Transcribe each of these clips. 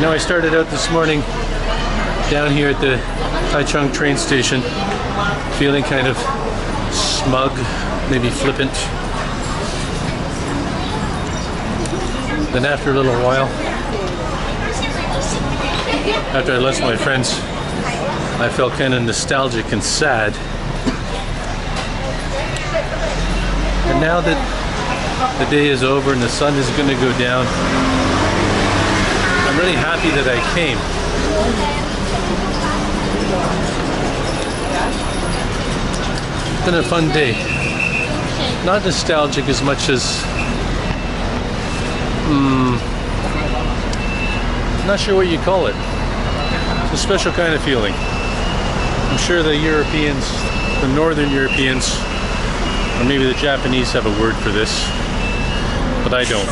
You know, I started out this morning down here at the Taichung train station feeling kind of smug, maybe flippant. Then after a little while, after I left my friends, I felt kind of nostalgic and sad. And now that the day is over and the sun is going to go down, I'm really happy that I came. It's been a fun day. Not nostalgic as much as not sure what you call it. It's a special kind of feeling. I'm sure the Europeans, the Northern Europeans, or maybe the Japanese have a word for this, but I don't.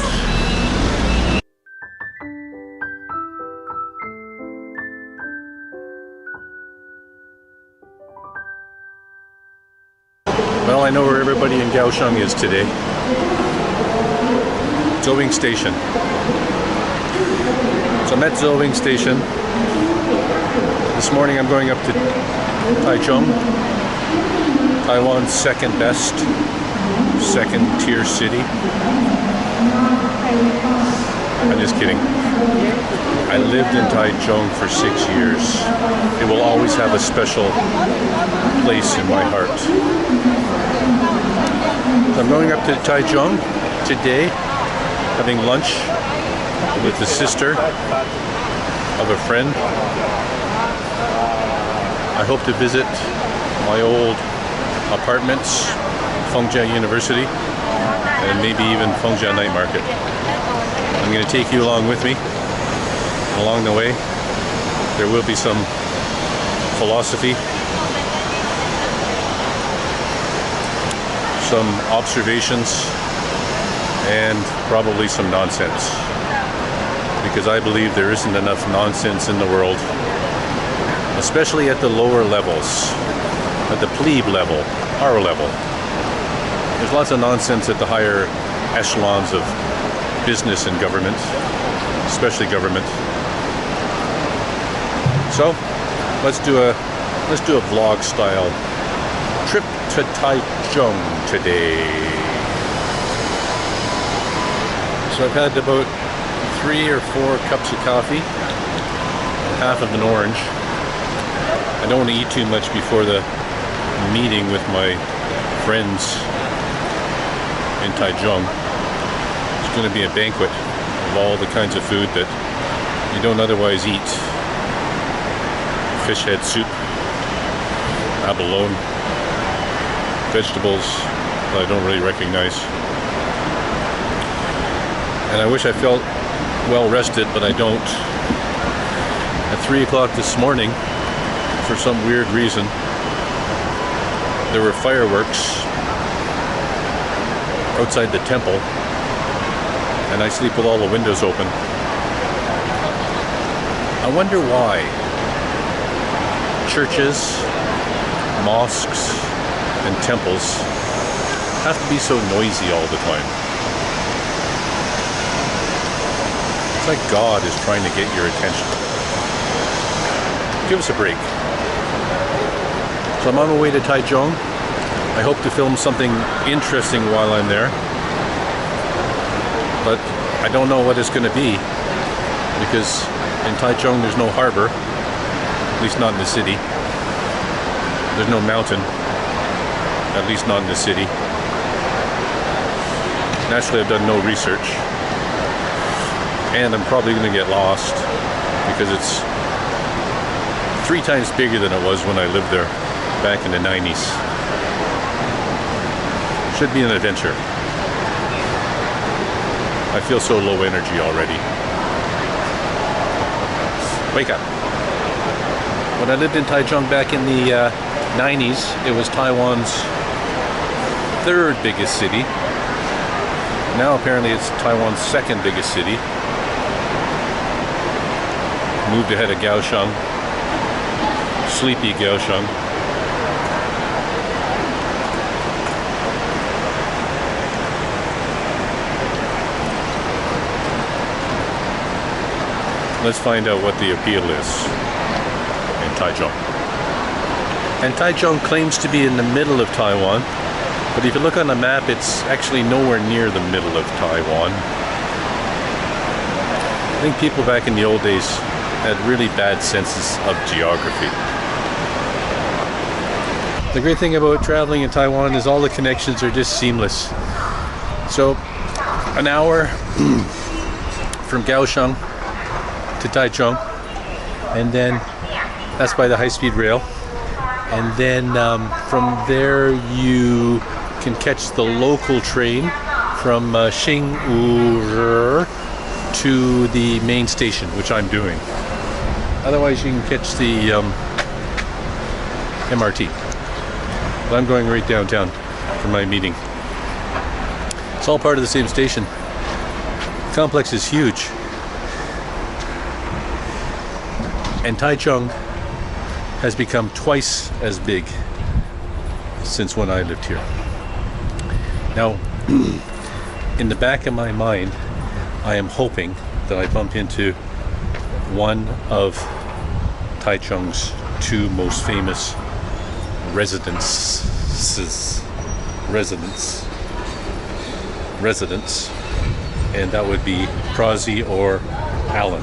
Well, I know where everybody in Kaohsiung is today. Zhou Station. So I'm at Zhou Station. This morning I'm going up to Taichung, Taiwan's second best, second tier city. I'm just kidding. I lived in Taichung for 6 years. It will always have a special place in my heart. So I'm going up to Taichung today, having lunch with the sister of a friend. I hope to visit my old apartments, Fengjia University, and maybe even Fengjia Night Market. I'm going to take you along with me. Along the way, there will be some philosophy, some observations, and probably some nonsense. Because I believe there isn't enough nonsense in the world, especially at the lower levels, at the plebe level, our level. There's lots of nonsense at the higher echelons of business and government, especially government. So let's do a vlog style trip to Taichung today. So I've had about 3 or 4 cups of coffee, half of an orange. I don't want to eat too much before the meeting with my friends in Taichung. It's going to be a banquet of all the kinds of food that you don't otherwise eat. Fish head soup, abalone, vegetables that I don't really recognize. And I wish I felt well rested, but I don't. At 3 o'clock this morning, for some weird reason, there were fireworks outside the temple, and I sleep with all the windows open. I wonder why churches, mosques, and temples have to be so noisy all the time. It's like God is trying to get your attention. Give us a break. So I'm on my way to Taichung. I hope to film something interesting while I'm there, but I don't know what it's going to be, because in Taichung there's no harbor, at least not in the city. There's no mountain, at least not in the city. Naturally, I've done no research, and I'm probably going to get lost because it's 3 times bigger than it was when I lived there back in the 90s. Should be an adventure. I feel so low energy already. Wake up. When I lived in Taichung back in the 90s, it was Taiwan's 3rd biggest city. Now apparently it's Taiwan's 2nd biggest city. Moved ahead of Kaohsiung. Sleepy Kaohsiung. let's find out what the appeal is in Taichung. And Taichung claims to be in the middle of Taiwan, but if you look on the map, it's actually nowhere near the middle of Taiwan. I think people back in the old days had really bad senses of geography. The great thing about traveling in Taiwan is all the connections are just seamless. So, an hour from Kaohsiung to Taichung, and then that's by the high-speed rail. And then from there you can catch the local train from Xingwu to the main station, which I'm doing. Otherwise you can catch the MRT. But I'm going right downtown for my meeting. It's all part of the same station. The complex is huge. And Taichung has become twice as big since when I lived here. Now, in the back of my mind, I am hoping that I bump into one of Taichung's two most famous residents, and that would be Prozzy or Alan.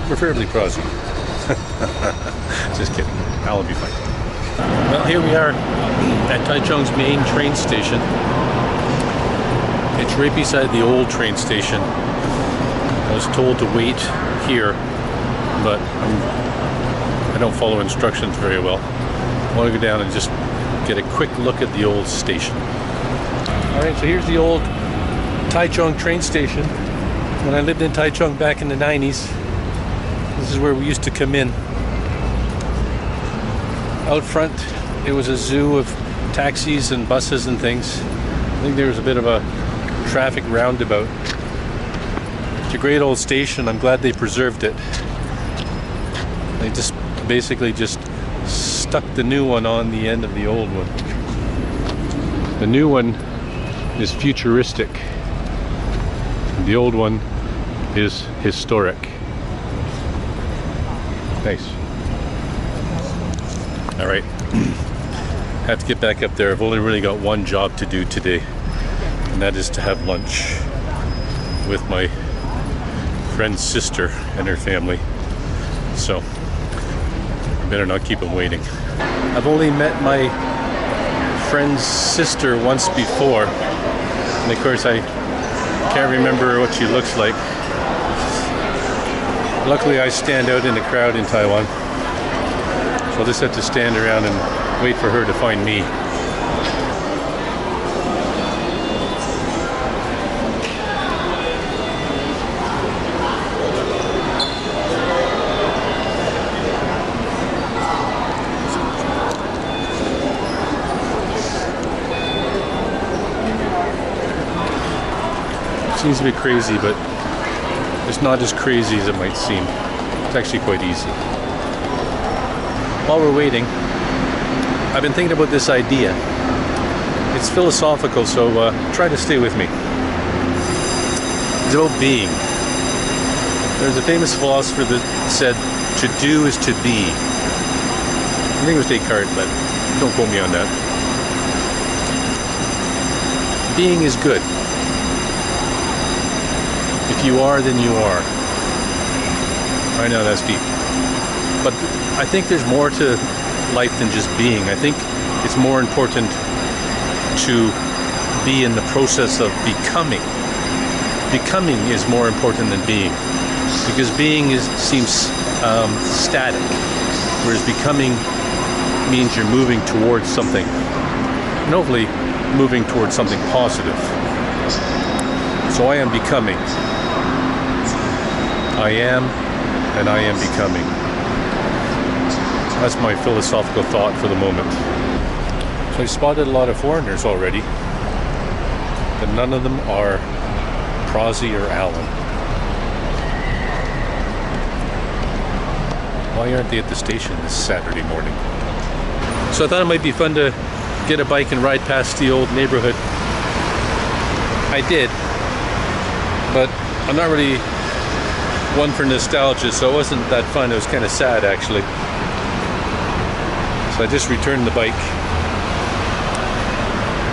Preferably Prozzy. Just kidding. Alan will be fine. Well, here we are at Taichung's main train station. It's right beside the old train station. I was told to wait here, but I don't follow instructions very well. I want to go down and just get a quick look at the old station. Alright, so here's the old Taichung train station. When I lived in Taichung back in the 90s, this is where we used to come in. Out front, it was a zoo of taxis and buses and things. I think there was a bit of a traffic roundabout. It's a great old station. I'm glad they preserved it. They just basically just stuck the new one on the end of the old one. The new one is futuristic. The old one is historic. Nice. All right. Have to get back up there. I've only really got one job to do today, and that is to have lunch with my friend's sister and her family. So I better not keep them waiting. I've only met my friend's sister once before, and of course I can't remember what she looks like. Luckily I stand out in the crowd in Taiwan, so I'll just have to stand around and wait for her to find me. Seems a bit crazy, but it's not as crazy as it might seem. It's actually quite easy. While we're waiting, I've been thinking about this idea. It's philosophical, so try to stay with me. It's about being. There's a famous philosopher that said, to do is to be. I think it was Descartes, but don't quote me on that. Being is good. If you are, then you are. I know that's deep. But I think there's more to life than just being. I think it's more important to be in the process of becoming. Becoming is more important than being. Because being seems static. Whereas becoming means you're moving towards something. And hopefully moving towards something positive. So I am becoming. I am, and I am becoming. That's my philosophical thought for the moment. So I spotted a lot of foreigners already, but none of them are Prozzy or Alan. Why aren't they at the station this Saturday morning? So I thought it might be fun to get a bike and ride past the old neighborhood. I did, but I'm not really one for nostalgia, so it wasn't that fun. It was kind of sad, actually. So I just returned the bike.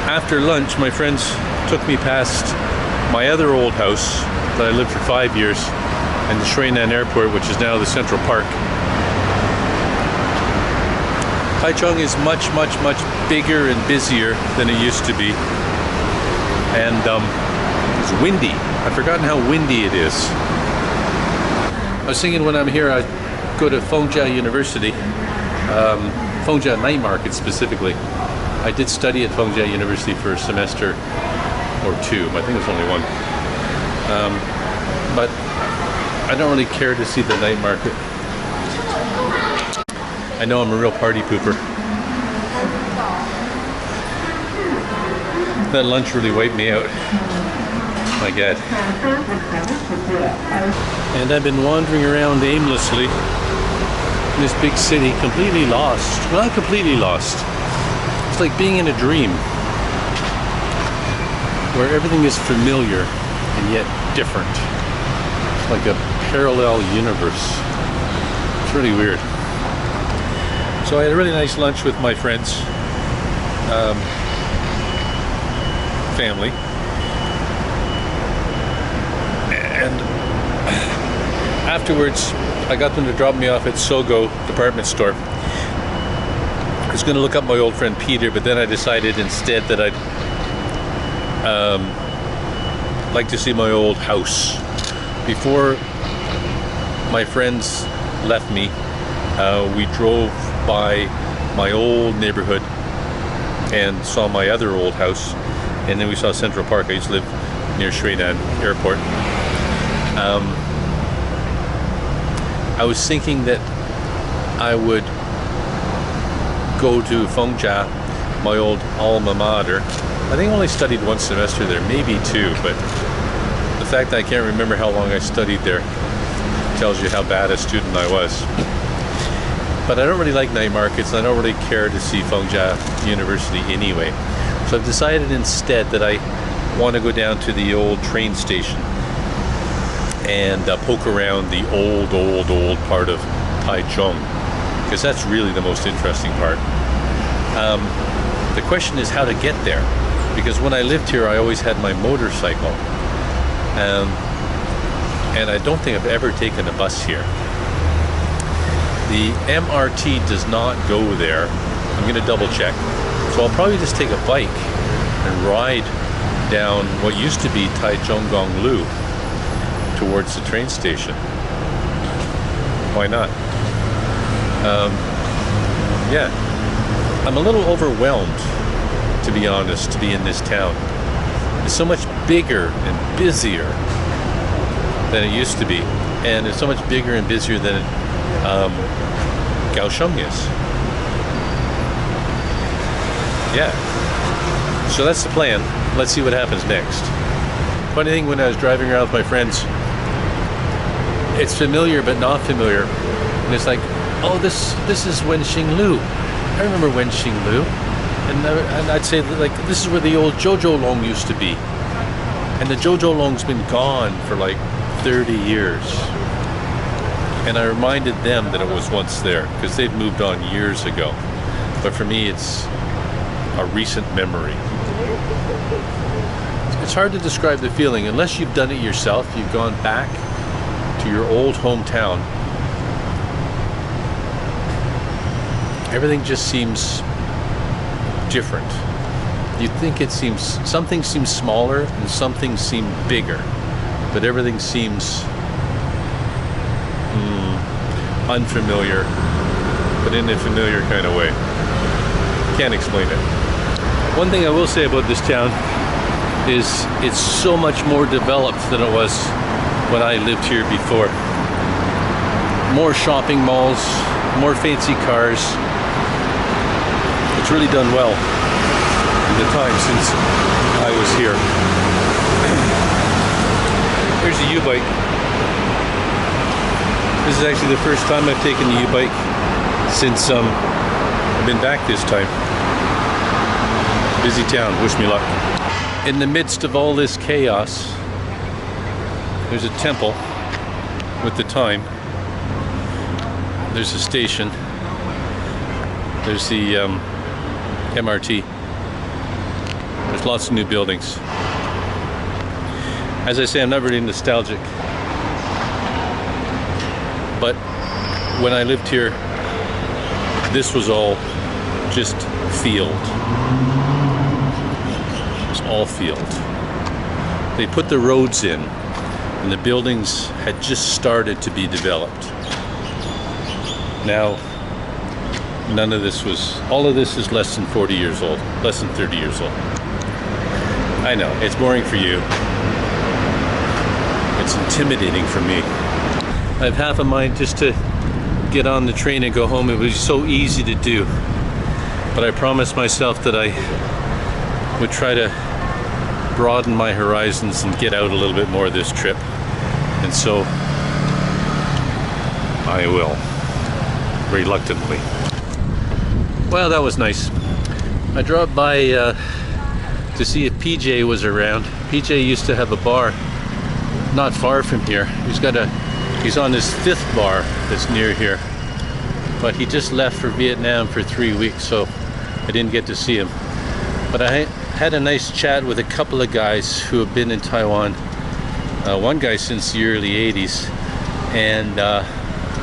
After lunch, my friends took me past my other old house that I lived for 5 years in the Shuinan Airport, which is now the Central Park. Taichung is much bigger and busier than it used to be. And it's windy. I've forgotten how windy it is. I was thinking when I'm here, I go to Fengjia University, Fengjia Night Market specifically. I did study at Fengjia University for a semester or two. I think it was only one. But I don't really care to see the night market. I know I'm a real party pooper. That lunch really wiped me out. My God. And I've been wandering around aimlessly in this big city, completely lost. Well, not completely lost. It's like being in a dream, where everything is familiar and yet different. It's like a parallel universe. It's really weird. So I had a really nice lunch with my friends, family, and afterwards I got them to drop me off at Sogo department store. I was going to look up my old friend Peter, but then I decided instead that I'd like to see my old house. Before my friends left me, we drove by my old neighborhood and saw my other old house, and then we saw Central Park. I used to live near Shuinan Airport. I was thinking that I would go to Fengjia, my old alma mater. I think I only studied one semester there, maybe two, but the fact that I can't remember how long I studied there tells you how bad a student I was. But I don't really like night markets, and I don't really care to see Fengjia University anyway. So I've decided instead that I want to go down to the old train station and poke around the old part of Taichung, because that's really the most interesting part. The question is how to get there, because when I lived here I always had my motorcycle, and I don't think I've ever taken a bus here. The MRT does not go there. I'm going to double check. So I'll probably just take a bike and ride down what used to be Taichung Gonglu towards the train station. Why not? Yeah. I'm a little overwhelmed, to be honest, to be in this town. It's so much bigger and busier than it used to be. And it's so much bigger and busier than Kaohsiung is. Yeah. So that's the plan. Let's see what happens next. Funny thing, when I was driving around with my friends, it's familiar but not familiar. And it's like, oh, this is Wenxing Lu. I remember Wenxing Lu. And I'd say that, like, this is where the old Jojo Long used to be. And the Jojo Long's been gone for like 30 years. And I reminded them that it was once there, because they've moved on years ago. But for me, it's a recent memory. It's hard to describe the feeling unless you've done it yourself. You've gone back to your old hometown. Everything just seems different. You think something seems smaller and something seems bigger, but everything seems unfamiliar, but in a familiar kind of way. Can't explain it. One thing I will say about this town is it's so much more developed than it was when I lived here before. More shopping malls, more fancy cars. It's really done well in the time since I was here. Here's a U-bike. This is actually the first time I've taken the U-bike since I've been back this time. Busy town, wish me luck. In the midst of all this chaos, there's a temple with the time. There's a station. There's the MRT. There's lots of new buildings. As I say, I'm not really nostalgic. But when I lived here, this was all just field. It's all field. They put the roads in, and the buildings had just started to be developed. Now, none of this was, all of this is less than 40 years old, less than 30 years old. I know, it's boring for you. It's intimidating for me. I have half a mind just to get on the train and go home. It was so easy to do. But I promised myself that I would try to broaden my horizons and get out a little bit more this trip. And so I will, reluctantly. Well, that was nice. I dropped by to see if PJ was around. PJ used to have a bar not far from here. He's on his 5th bar that's near here. But he just left for Vietnam for 3 weeks, so I didn't get to see him. But I had a nice chat with a couple of guys who have been in Taiwan. One guy since the early 80s, and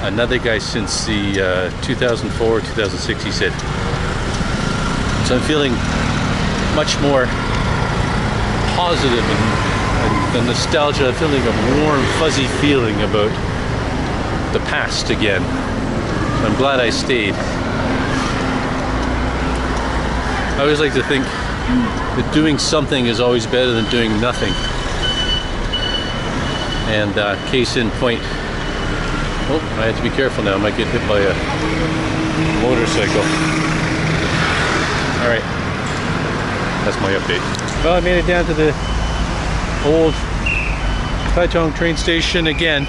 another guy since the 2004, 2006, he said. So I'm feeling much more positive, and the nostalgia, feeling a warm, fuzzy feeling about the past again. I'm glad I stayed. I always like to think that doing something is always better than doing nothing. And case in point, oh, I have to be careful now. I might get hit by a motorcycle. All right, that's my update. Well, I made it down to the old Taichung train station again.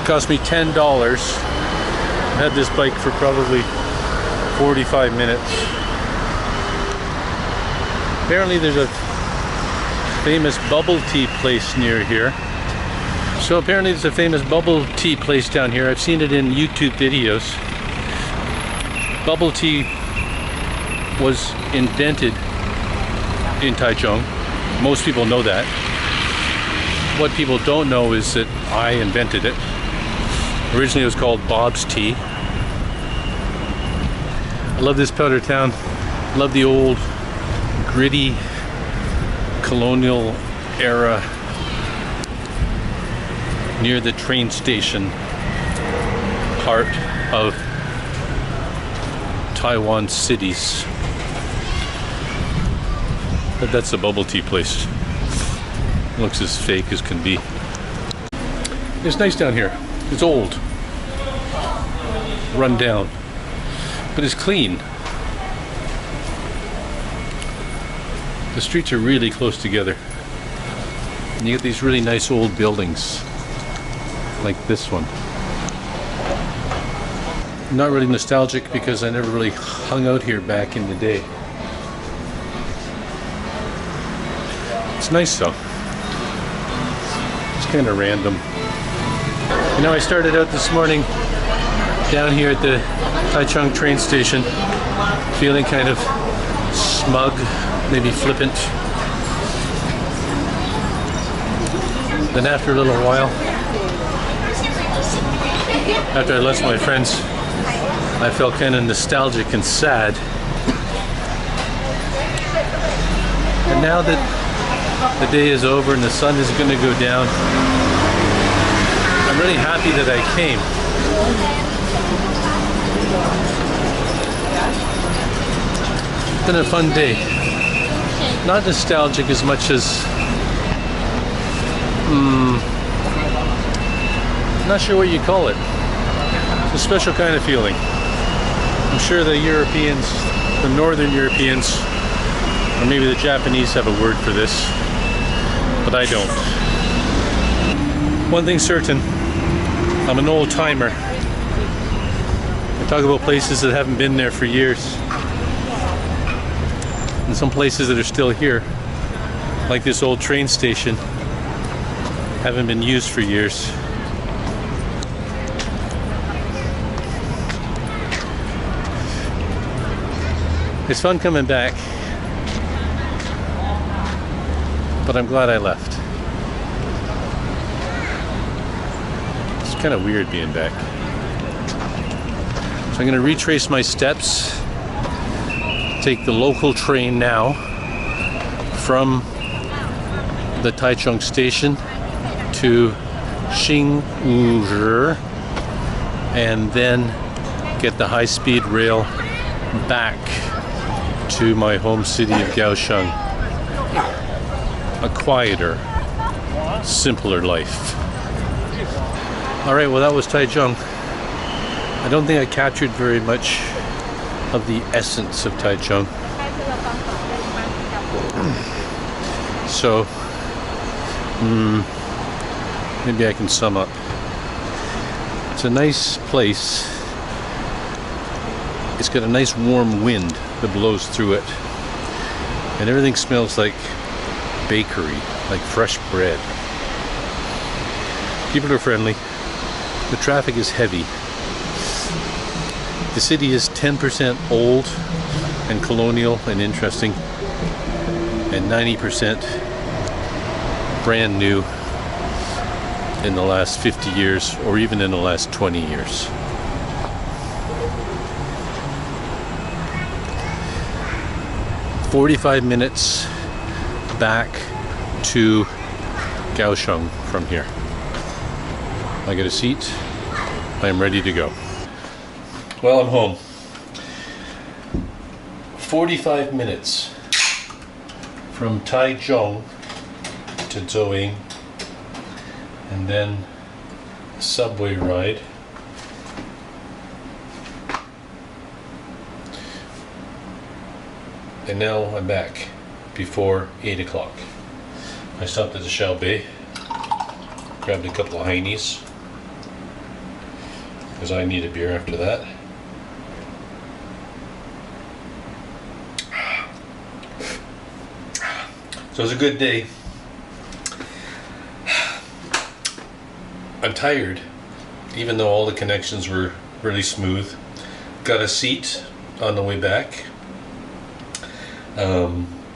It cost me $10. I had this bike for probably 45 minutes. Apparently there's a famous bubble tea place near here. So apparently there's a famous bubble tea place down here. I've seen it in YouTube videos. Bubble tea was invented in Taichung. Most people know that. What people don't know is that I invented it. Originally it was called Bob's Tea. I love this powder town. I love the old, gritty, colonial era near the train station part of Taiwan cities. But that's a bubble tea place. Looks as fake as can be. It's nice down here. It's old, run down, but it's clean. The streets are really close together. And you get these really nice old buildings, like this one. I'm not really nostalgic because I never really hung out here back in the day. It's nice though. It's kind of random. You know, I started out this morning down here at the Taichung train station feeling kind of smug, maybe flippant. Then after a little while, after I left my friends, I felt kind of nostalgic and sad. And now that the day is over and the sun is going to go down, I'm really happy that I came. It's been a fun day. Not nostalgic as much as not sure what you call it. It's a special kind of feeling. I'm sure the Europeans, the Northern Europeans, or maybe the Japanese have a word for this, but I don't. One thing's certain, I'm an old timer. I talk about places that haven't been there for years, and some places that are still here, like this old train station. Haven't been used for years. It's fun coming back, but I'm glad I left. It's kind of weird being back. So I'm going to retrace my steps, take the local train now from the Taichung station to Xingwuzhi, and then get the high-speed rail back to my home city of Kaohsiung. A quieter, simpler life. Alright, well that was Taichung. I don't think I captured very much of the essence of Taichung. So, maybe I can sum up. It's a nice place. It's got a nice warm wind that blows through it. And everything smells like bakery, like fresh bread. People are friendly. The traffic is heavy. The city is 10% old and colonial and interesting, and 90% brand new in the last 50 years, or even in the last 20 years. "45 minutes back to Kaohsiung from here. I get a seat. I am ready to go." Well, I'm home. 45 minutes from Taichung to Zhou, and then a subway ride. And now I'm back before 8 o'clock. I stopped at the Xiaobei, grabbed a couple of heinies, because I need a beer after that. So it was a good day. I'm tired, even though all the connections were really smooth. Got a seat on the way back.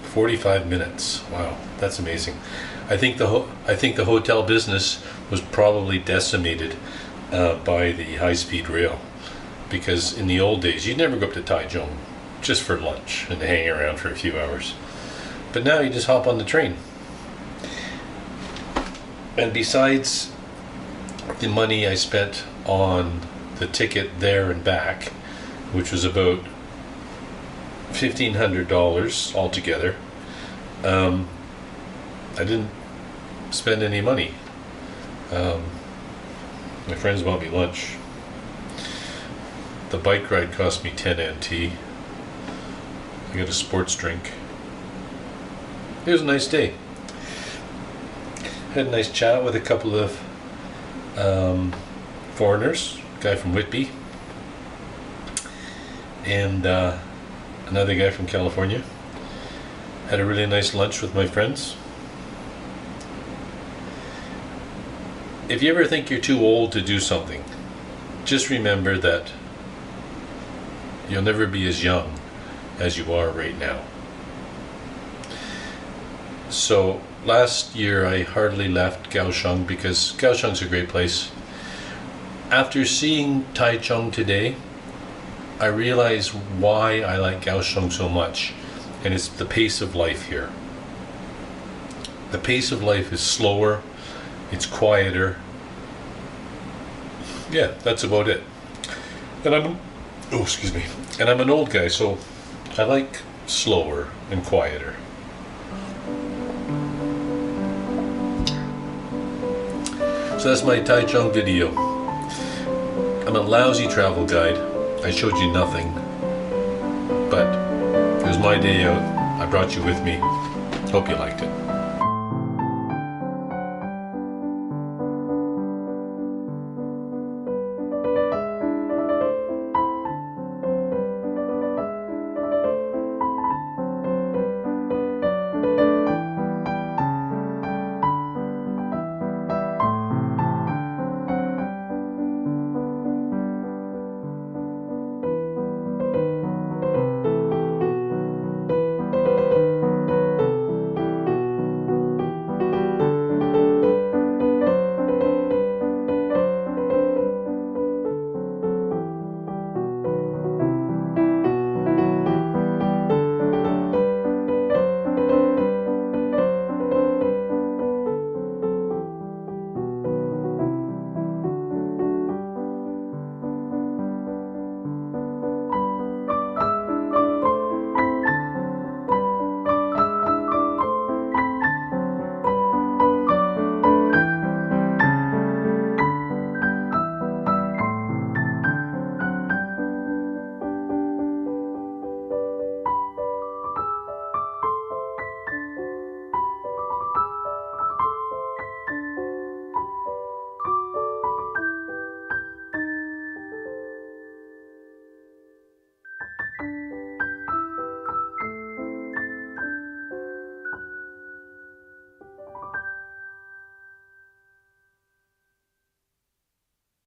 45 minutes. Wow, that's amazing. I think the hotel business was probably decimated by the high-speed rail, because in the old days you'd never go up to Taichung just for lunch and hang around for a few hours. But now you just hop on the train. And besides the money I spent on the ticket there and back, which was about $1,500 altogether, I didn't spend any money. My friends bought me lunch. The bike ride cost me 10 NT. I got a sports drink. It was a nice day. Had a nice chat with a couple of foreigners, a guy from Whitby and another guy from California. Had a really nice lunch with my friends. If you ever think you're too old to do something, just remember that you'll never be as young as you are right now. So last year I hardly left Kaohsiung because Kaohsiung's a great place. After seeing Taichung today, I realize why I like Kaohsiung so much, and it's the pace of life here. The pace of life is slower, it's quieter. Yeah, that's about it. And I'm an old guy, so I like slower and quieter. So that's my Taichung video. I'm a lousy travel guide. I showed you nothing, but it was my day out. I brought you with me. Hope you liked it.